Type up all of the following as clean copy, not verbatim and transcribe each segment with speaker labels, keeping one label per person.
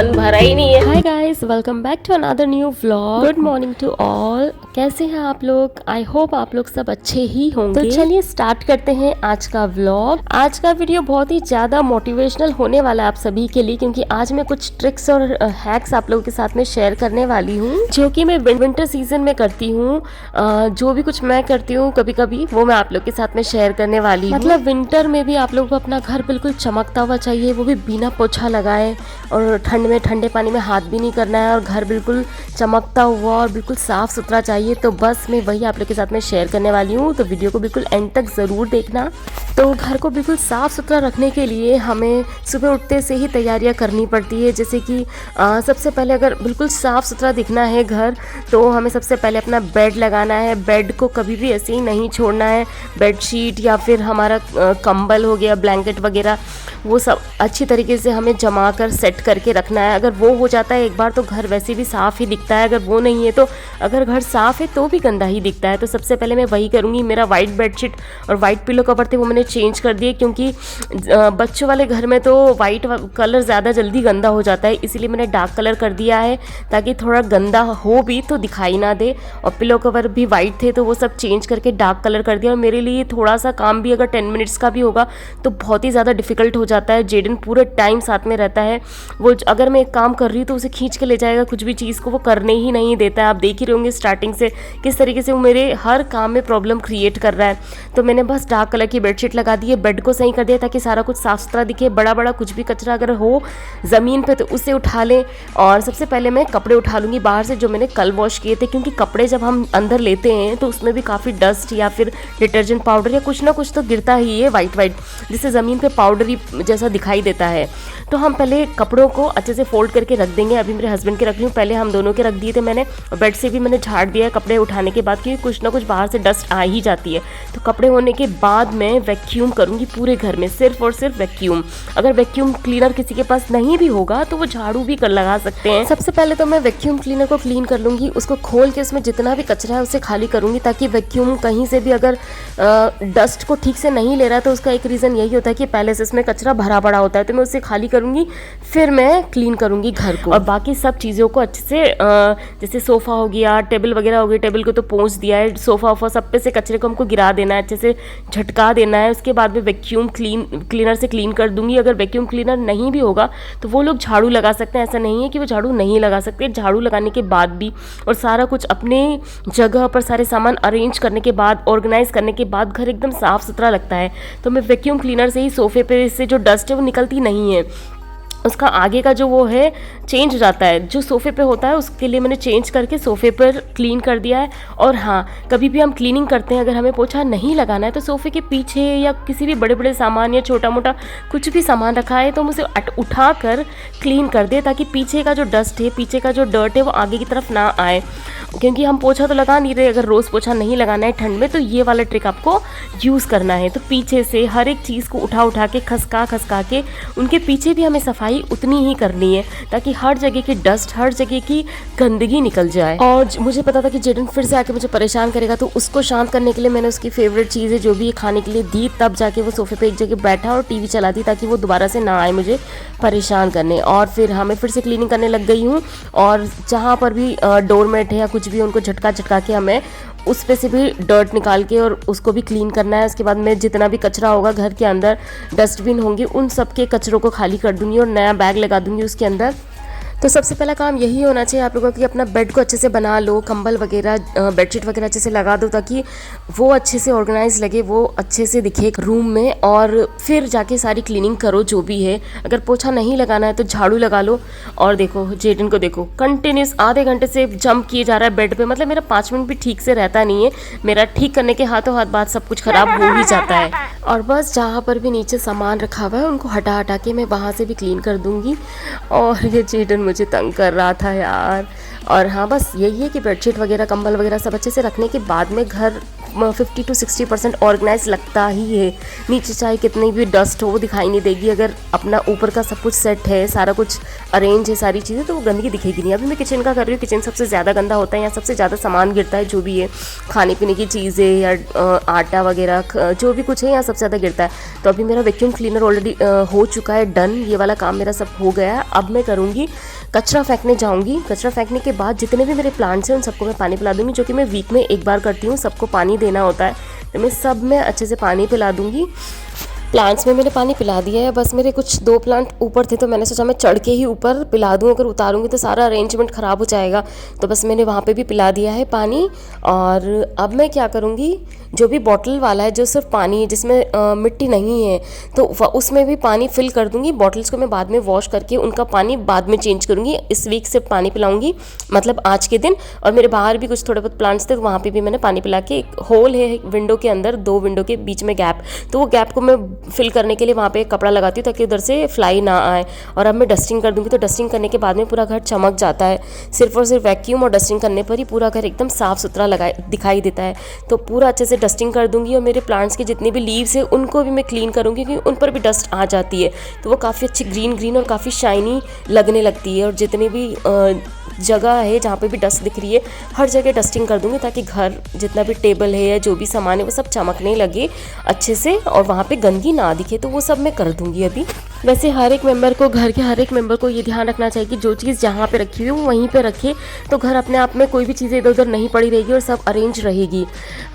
Speaker 1: मन भरा ही नहीं है।
Speaker 2: Hi guys, welcome back to another new vlog. Good morning to all. कैसे हैं आप लोग? आई होप आप लोग सब अच्छे ही होंगे। तो चलिए स्टार्ट करते हैं आज का व्लॉग। आज का वीडियो बहुत ही ज़्यादा मोटिवेशनल होने वाला है आप सभी के लिए, क्योंकि आज मैं कुछ ट्रिक्स और हैक्स आप लोगों के साथ में शेयर करने वाली हूँ, जो कि मैं विंटर सीजन में करती हूँ। जो भी कुछ मैं करती हूँ कभी कभी, वो मैं आप लोग के साथ में शेयर करने वाली हूँ। मतलब विंटर में भी आप लोगों को अपना घर बिल्कुल चमकता हुआ चाहिए, वो भी बिना पोछा लगाए, और ठंड में ठंडे पानी में हाथ भी नहीं करना है, और घर बिल्कुल चमकता हुआ और बिल्कुल साफ़ सुथरा चाहिए। तो बस मैं वही आप लोग के साथ में शेयर करने वाली हूँ, तो वीडियो को बिल्कुल एंड तक ज़रूर देखना। तो घर को बिल्कुल साफ़ सुथरा रखने के लिए हमें सुबह उठते से ही तैयारियां करनी पड़ती है। जैसे कि सबसे पहले अगर बिल्कुल साफ़ सुथरा दिखना है घर, तो हमें सबसे पहले अपना बेड लगाना है। बेड को कभी भी ऐसे ही नहीं छोड़ना है। बेडशीट या फिर हमारा कंबल हो गया, ब्लैंकेट वगैरह, वो सब अच्छी तरीके से हमें जमा कर सेट करके रखना है। अगर वो हो जाता है एक बार, तो घर वैसे भी साफ़ ही दिखता है। अगर वो नहीं है तो, अगर घर साफ़ है तो भी गंदा ही दिखता है। तो सबसे पहले मैं वही करूँगी। मेरा वाइट बेडशीट और वाइट पिलो कवर थे, वो मैंने चेंज कर दिए, क्योंकि बच्चों वाले घर में तो वाइट कलर ज़्यादा जल्दी गंदा हो जाता है, इसीलिए मैंने डार्क कलर कर दिया है, ताकि थोड़ा गंदा हो भी तो दिखाई ना दे। और पिलो कवर भी वाइट थे, तो वो सब चेंज करके डार्क कलर कर दिया। और मेरे लिए थोड़ा सा काम भी अगर 10 मिनट्स का भी होगा तो बहुत ही ज़्यादा डिफिकल्ट हो जाता है। जेडन पूरे टाइम साथ में रहता है, वो अगर मैं एक काम कर रही हूँ तो उसे खींच के ले जाएगा, कुछ भी चीज़ को वो करने ही नहीं देता है। आप देख ही रहे होंगे स्टार्टिंग से किस तरीके से वो मेरे हर काम में प्रॉब्लम क्रिएट कर रहा है। तो मैंने बस डार्क कलर की बेडशीट लगा दी है, बेड को सही कर दिया ताकि सारा कुछ साफ सुथरा दिखे। बड़ा बड़ा कुछ भी कचरा अगर हो ज़मीन पे तो उसे उठा लें। और सबसे पहले मैं कपड़े उठा लूँगी बाहर से, जो मैंने कल वॉश किए थे, क्योंकि कपड़े जब हम अंदर लेते हैं तो उसमें भी काफ़ी डस्ट या फिर डिटर्जेंट पाउडर या कुछ ना कुछ तो गिरता ही है वाइट वाइट, जिससे ज़मीन पे पाउडरी जैसा दिखाई देता है। तो हम पहले कपड़ों को अच्छे से फोल्ड करके रख देंगे। अभी मेरे हस्बैंड के रख रही हूँ, पहले हम दोनों के रख दिए थे मैंने। और बेड से भी मैंने झाड़ दिया है कपड़े उठाने के बाद, क्योंकि कुछ ना कुछ बाहर से डस्ट आ ही जाती है। तो कपड़े होने के बाद मैं वैक्यूम करूँगी पूरे घर में, सिर्फ और सिर्फ वैक्यूम। अगर वैक्यूम क्लीनर किसी के पास नहीं भी होगा तो वो झाड़ू भी कर लगा सकते हैं। सबसे पहले तो मैं वैक्यूम क्लीनर को क्लीन कर लूँगी, उसको खोल के उसमें जितना भी कचरा है उसे खाली करूँगी, ताकि वैक्यूम कहीं से भी अगर डस्ट को ठीक से नहीं ले रहा है तो उसका एक रीज़न यही होता है कि पहले से इसमें कचरा भरा पड़ा होता है। तो मैं उसे खाली करूँगी, फिर मैं क्लीन करूँगी घर को। और बाकी सब चीज़ों को अच्छे से, जैसे सोफ़ा हो गया, टेबल वगैरह हो गई, टेबल को तो पोंछ दिया है, सोफ़ा वोफ़ा सब पे से कचरे को हमको गिरा देना है, अच्छे से झटका देना है। उसके बाद में वैक्यूम क्लीनर से क्लीन कर दूँगी। अगर वैक्यूम क्लीनर नहीं भी होगा तो वो लोग झाड़ू लगा सकते हैं, ऐसा नहीं है कि वो झाड़ू नहीं लगा सकते। झाड़ू लगाने के बाद भी और सारा कुछ अपने जगह पर सारे सामान अरेंज करने के बाद, ऑर्गेनाइज करने के बाद घर एकदम साफ़ सुथरा लगता है। तो मैं वैक्यूम क्लीनर से ही सोफ़े पे से जो डस्ट है वो निकलती नहीं है, उसका आगे का जो वो है चेंज हो जाता है, जो सोफ़े पे होता है उसके लिए मैंने चेंज करके सोफ़े पर क्लीन कर दिया है। और हाँ, कभी भी हम क्लीनिंग करते हैं, अगर हमें पोछा नहीं लगाना है तो सोफ़े के पीछे या किसी भी बड़े बड़े सामान या छोटा मोटा कुछ भी सामान रखा है तो हम उसे उठा कर क्लीन कर दे, ताकि पीछे का जो डस्ट है, पीछे का जो डर्ट है वो आगे की तरफ ना आए। क्योंकि हम पोछा तो लगा नहीं रहे, अगर रोज़ पोछा नहीं लगाना है ठंड में, तो ये वाला ट्रिक आपको यूज़ करना है। तो पीछे से हर एक चीज़ को उठा के खसका के उनके पीछे भी हमें सफाई उतनी ही करनी है, ताकि हर जगह की डस्ट, हर जगह की गंदगी निकल जाए। और मुझे पता था कि जेडन फिर से आके मुझे परेशान करेगा, तो उसको शांत करने के लिए मैंने उसकी फेवरेट चीज़ें जो भी खाने के लिए दी, तब जाके वो सोफे पे एक जगह बैठा और टीवी चला दी, ताकि वो दोबारा से ना आए मुझे परेशान करने। और फिर मैं फिर से क्लीनिंग करने लग गई हूँ। और जहाँ पर भी डोरमेट है या कुछ भी, उनको झटका के हमें उस पे से भी डर्ट निकाल के और उसको भी क्लीन करना है। उसके बाद में जितना भी कचरा होगा घर के अंदर, डस्टबिन होंगे, उन सब के कचरों को खाली कर दूंगी और नया बैग लगा दूंगी उसके अंदर। तो सबसे पहला काम यही होना चाहिए आप लोगों की, अपना बेड को अच्छे से बना लो, कंबल वगैरह, बेडशीट वगैरह अच्छे से लगा दो, ताकि वो अच्छे से ऑर्गेनाइज लगे, वो अच्छे से दिखे रूम में। और फिर जाके सारी क्लीनिंग करो जो भी है। अगर पोछा नहीं लगाना है तो झाड़ू लगा लो। और देखो जेडन को देखो, कंटिन्यूस आधे घंटे से जंप किए जा रहा है बेड पे। मतलब मेरा 5 मिनट भी ठीक से रहता नहीं है, मेरा ठीक करने के हाथों हाथ बात सब कुछ खराब हो ही जाता है। और बस जहाँ पर भी नीचे सामान रखा हुआ है उनको हटा के मैं वहाँ से भी क्लीन कर दूँगी। और ये जेडन मुझे तंग कर रहा था यार। और हाँ, बस यही है कि बेडशीट वगैरह, कंबल वगैरह सब अच्छे से रखने के बाद में घर 50 to 60% ऑर्गेनाइज लगता ही है। नीचे चाहे कितनी भी डस्ट हो वो दिखाई नहीं देगी, अगर अपना ऊपर का सब कुछ सेट है, सारा कुछ अरेंज है, सारी चीज़ें, तो वो गंदगी दिखेगी नहीं। अभी मैं किचन का कर रही हूँ, किचन सबसे ज़्यादा गंदा होता है, यहाँ सबसे ज़्यादा सामान गिरता है, जो भी है खाने पीने की चीज़ें या आटा वगैरह जो भी कुछ है यहाँ सबसे ज़्यादा गिरता है। तो अभी मेरा वैक्यूम क्लीनर ऑलरेडी हो चुका है, डन, ये वाला काम मेरा सब हो गया है। अब मैं करूँगी कचरा फेंकने जाऊँगी। कचरा फेंकने के बाद जितने भी मेरे प्लांट्स हैं उन सबको मैं पानी पिला दूँगी, जो कि मैं वीक में एक बार करती हूँ, सबको पानी देना होता है, तो मैं सब में अच्छे से पानी पिला दूँगी। प्लांट्स में मैंने पानी पिला दिया है, बस मेरे कुछ 2 प्लांट ऊपर थे तो मैंने सोचा मैं चढ़ के ही ऊपर पिला दूँ, अगर उतारूँगी तो सारा अरेंजमेंट ख़राब हो जाएगा, तो बस मैंने वहाँ पे भी पिला दिया है पानी। और अब मैं क्या करूँगी, जो भी बॉटल वाला है जो सिर्फ पानी है, जिसमें मिट्टी नहीं है, तो उसमें भी पानी फिल कर दूँगी। बॉटल्स को मैं बाद में वॉश करके उनका पानी बाद में चेंज करूँगी। इस वीक सिर्फ पानी पिलाऊँगी, मतलब आज के दिन। और मेरे बाहर भी कुछ थोड़े बहुत प्लांट्स थे तो वहाँ पे भी मैंने पानी पिला के, एक होल है विंडो के अंदर, 2 विंडो के बीच में गैप, तो वो गैप को मैं फिल करने के लिए वहाँ पे कपड़ा लगाती हूँ ताकि उधर से फ्लाई ना आए। और अब मैं डस्टिंग कर दूँगी, तो डस्टिंग करने के बाद में पूरा घर चमक जाता है। सिर्फ और सिर्फ वैक्यूम और डस्टिंग करने पर ही पूरा घर एकदम साफ़ सुथरा दिखाई देता है। तो पूरा अच्छे से डस्टिंग कर दूँगी। और मेरे प्लांट्स के जितने भी लीव्स हैं उनको भी मैं क्लीन करूँगी, क्योंकि उन पर भी डस्ट आ जाती है, तो वो काफ़ी अच्छी ग्रीन और काफ़ी शाइनी लगने लगती है। और जितनी भी जगह है जहाँ पे भी डस्ट दिख रही है, हर जगह डस्टिंग कर दूँगी, ताकि घर जितना भी टेबल है या जो भी सामान है वो सब चमकने लगे अच्छे से, और वहाँ पे गंदगी ना दिखे। तो वो सब मैं कर दूँगी अभी। वैसे हर एक मेंबर को, घर के हर एक मेंबर को ये ध्यान रखना चाहिए कि जो चीज़ जहाँ पे रखी हुई है वो वहीं पे रखे, तो घर अपने आप में कोई भी चीज़ें इधर उधर नहीं पड़ी रहेगी और सब अरेंज रहेगी।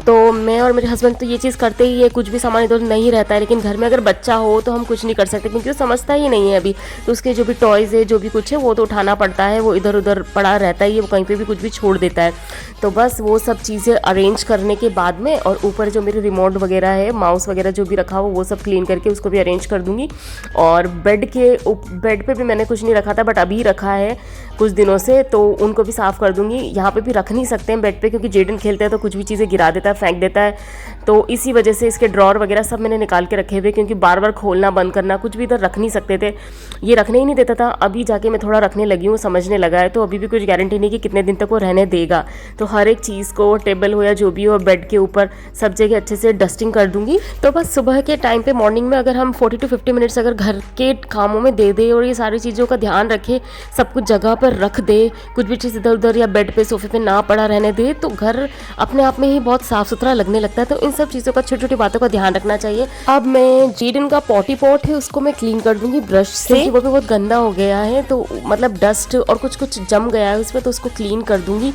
Speaker 2: तो मैं और मेरे हस्बैंड तो ये चीज़ करते ही है, कुछ भी सामान इधर नहीं रहता है। लेकिन घर में अगर बच्चा हो तो हम कुछ नहीं कर सकते, क्योंकि वो समझता ही नहीं है अभी, तो उसके जो भी टॉयज़ है, जो भी कुछ है, वो तो उठाना पड़ता है, वो इधर उधर पड़ा रहता है, वो कहीं पे भी कुछ भी छोड़ देता है। तो बस वो सब चीज़ें अरेंज करने के बाद में, और ऊपर जो मेरे रिमोट वगैरह है, माउस वगैरह जो भी रखा हो, वो सब क्लीन करके उसको भी अरेंज कर दूँगी। और बेड पे भी मैंने कुछ नहीं रखा था, बट अभी रखा है कुछ दिनों से, तो उनको भी साफ़ कर दूँगी। यहाँ पे भी रख नहीं सकते हैं बेड पे, क्योंकि जेडन खेलता है तो कुछ भी चीज़ें गिरा देता है, फेंक देता है, तो इसी वजह से इसके ड्रॉर वगैरह सब मैंने निकाल के रखे हुए, क्योंकि बार बार खोलना बंद करना, कुछ भी इधर रख नहीं सकते थे, ये रखने ही नहीं देता था। अभी जाके मैं थोड़ा रखने लगी हूँ, समझने लगा है, तो अभी भी कुछ गारंटी नहीं कि कितने दिन तक वो रहने देगा। तो हर एक चीज़ को, टेबल हो या जो भी हो, बेड के ऊपर सब जगह अच्छे से डस्टिंग कर दूँगी। तो बस सुबह के टाइम पे, मॉर्निंग में अगर हम 40 to 50 मिनट्स अगर घर के कामों में दे दे और ये सारी चीज़ों का ध्यान रखे, सब कुछ जगह पर रख दे, कुछ भी चीज़ इधर उधर या बेड पे, सोफे पे ना पड़ा रहने दे, तो घर अपने आप में ही बहुत साफ़ सुथरा लगने लगता है। तो इन सब चीज़ों का, छोटी छोटी बातों का ध्यान रखना चाहिए। अब मैं जेडन का पॉटी पॉट है उसको मैं क्लीन कर दूंगी ब्रश से, क्योंकि वो भी बहुत गंदा हो गया है, तो मतलब डस्ट और कुछ कुछ जम गया है उसमें, तो उसको क्लीन कर दूंगी,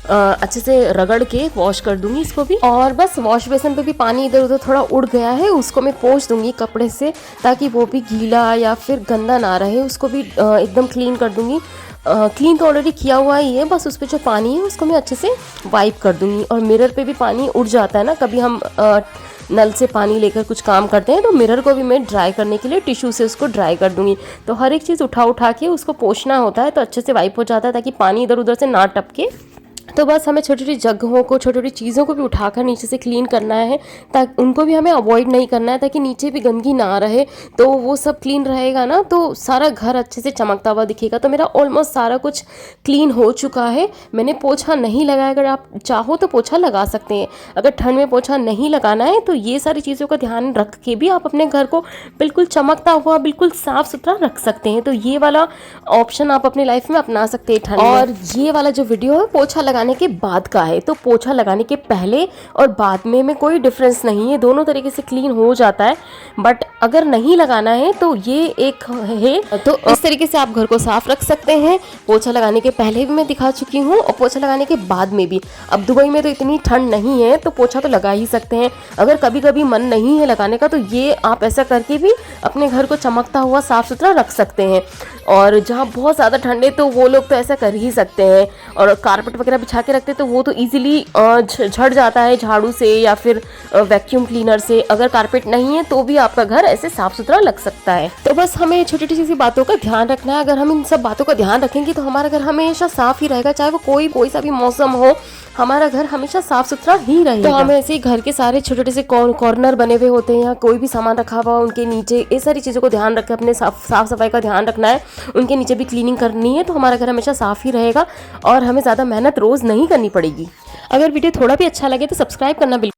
Speaker 2: अच्छे से रगड़ के वॉश कर दूंगी इसको भी। और बस वॉश बेसिन पे भी पानी इधर उधर थोड़ा उड़ गया है, उसको मैं पोंछ दूंगी कपड़े से, ताकि वो भी गीला या फिर गंदा ना रहे, उसको भी एकदम क्लीन कर दूंगी। क्लीन तो ऑलरेडी किया हुआ ही है, बस उस पर जो पानी है उसको मैं अच्छे से वाइप कर दूंगी। और मिरर पे भी पानी उड़ जाता है ना, कभी हम नल से पानी लेकर कुछ काम करते हैं, तो मिरर को भी मैं ड्राई करने के लिए टिश्यू से उसको ड्राई कर दूंगी। तो हर एक चीज़ उठा के उसको पोंछना होता है, तो अच्छे से वाइप हो जाता है, ताकि पानी इधर उधर से ना टपके। तो बस हमें छोटी छोटी जगहों को, छोटी छोटी चीज़ों को भी उठाकर नीचे से क्लीन करना है, ताकि उनको भी हमें अवॉइड नहीं करना है, ताकि नीचे भी गंदगी ना रहे। तो वो सब क्लीन रहेगा ना, तो सारा घर अच्छे से चमकता हुआ दिखेगा। तो मेरा ऑलमोस्ट सारा कुछ क्लीन हो चुका है। मैंने पोछा नहीं लगाया, अगर आप चाहो तो पोछा लगा सकते हैं। अगर ठंड में पोछा नहीं लगाना है तो ये सारी चीज़ों का ध्यान रख के भी आप अपने घर को बिल्कुल चमकता हुआ, बिल्कुल साफ़ सुथरा रख सकते हैं। तो ये वाला ऑप्शन आप अपनी लाइफ में अपना सकते हैं ठंड में। और ये वाला जो वीडियो है पोछा लगाने के बाद का है, तो पोछा लगाने के पहले और बाद में कोई डिफरेंस नहीं है, दोनों तरीके से क्लीन हो जाता है। बट अगर नहीं लगाना है तो ये एक है, तो इस तरीके से आप घर को साफ रख सकते हैं। पोछा लगाने के पहले भी मैं दिखा चुकी हूँ, और पोछा लगाने के बाद में भी। अब दुबई में तो इतनी ठंड नहीं है, तो पोछा तो लगा ही सकते हैं। अगर कभी कभी मन नहीं है लगाने का, तो ये आप ऐसा करके भी अपने घर को चमकता हुआ साफ सुथरा रख सकते हैं। और जहाँ बहुत ज़्यादा ठंड है तो वो लोग तो ऐसा कर ही सकते हैं, और कारपेट वगैरह बिछा के रखते हैं, तो वो तो इजीली झड़ जाता है झाड़ू से या फिर वैक्यूम क्लीनर से। अगर कारपेट नहीं है तो भी आपका घर ऐसे साफ सुथरा लग सकता है। तो बस हमें छोटी छोटी सी बातों का ध्यान रखना है। अगर हम इन सब बातों का ध्यान रखेंगे तो हमारा घर हमेशा साफ ही रहेगा, चाहे वो कोई सा भी मौसम हो, हमारा घर हमेशा साफ सुथरा ही रहेगा। तो हमें ऐसे घर के सारे छोटे छोटे से कॉर्नर बने हुए होते हैं, या कोई भी सामान रखा हुआ उनके नीचे, ये सारी चीज़ों को ध्यान रख के अपने साफ सफाई का ध्यान रखना है। उनके नीचे भी क्लीनिंग करनी है, तो हमारा घर हमेशा साफ ही रहेगा और हमें ज़्यादा मेहनत रोज़ नहीं करनी पड़ेगी। अगर वीडियो थोड़ा भी अच्छा लगे तो सब्सक्राइब करना बिल्कुल